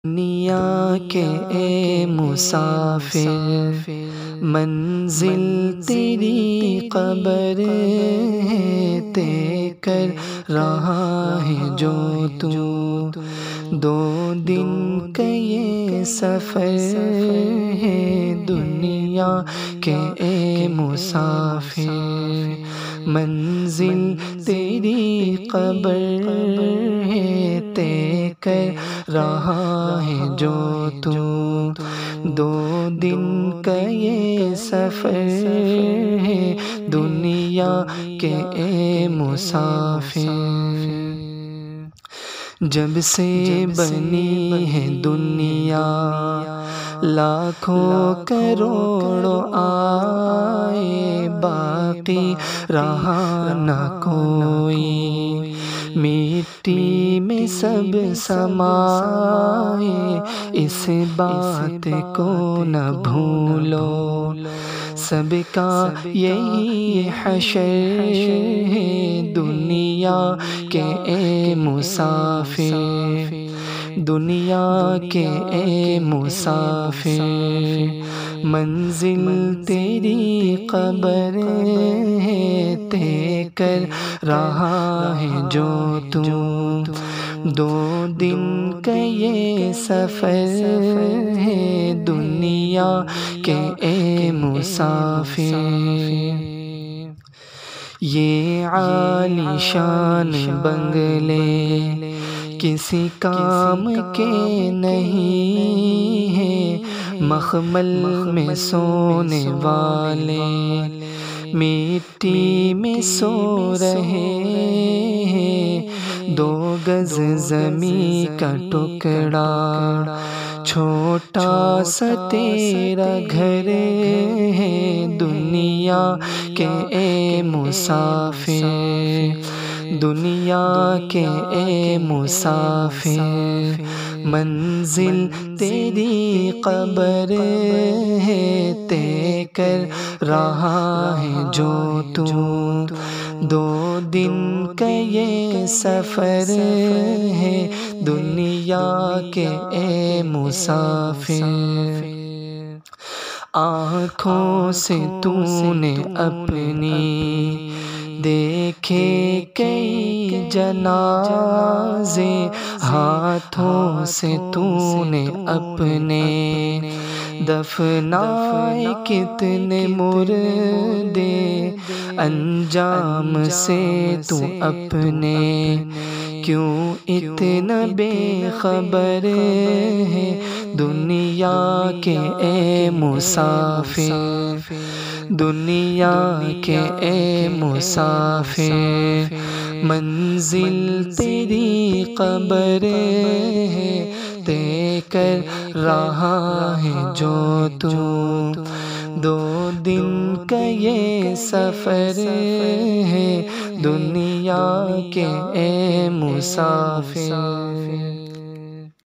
دنیا کے اے مسافر، منزل تیری قبر ہے، طے کر رہا ہے جو تو، 2 دن کا یہ سفر ہے دنیا کے اے مسافر، منزل تیری قبر ہے، طے کر رہا ہے جو تو، 2 دن کا یہ سفر ہے دنیا کے اے مسافر۔ جب سے بنی ہے دنیا لاکھوں کروڑوں آئے، باقی رہا نہ کوئی، مٹی میں سب سمائے، اس بات کو نہ بھولو، سب کا یہی حشر ہے دنیا کے اے مسافر، دنیا کے اے مسافر، منزل تیری قبر ہے، طے کر رہا ہے جو تو، 2 دن کا یہ سفر ہے دنیا کے اے مسافر۔ یہ عالی شان بنگلے کسی کام کے نہیں ہیں، مخمل میں سونے والے مٹی میں سو رہے ہیں، 2 گز زمین کا ٹکڑا چھوٹا سا تیرا گھر ہے دنیا کے اے مسافر، دنیا کے اے مسافر، منزل تیری قبر ہے، طے کر رہا ہے جو تو، 2 دن کا یہ سفر ہے دنیا کے اے مسافر۔ آنکھوں سے تو نے اپنی دیکھے کئی جنازے، ہاتھوں سے تو نے اپنے دفنائے کتنے مردے، انجام سے تو اپنے کیوں اتنا بے خبر ہے دنیا کے اے مسافر، دنیا کے اے مسافر، منزل تیری قبر ہے، طے کر رہا ہے جو تو، 2 دن کا یہ سفر ہے دنیا کے اے مسافر۔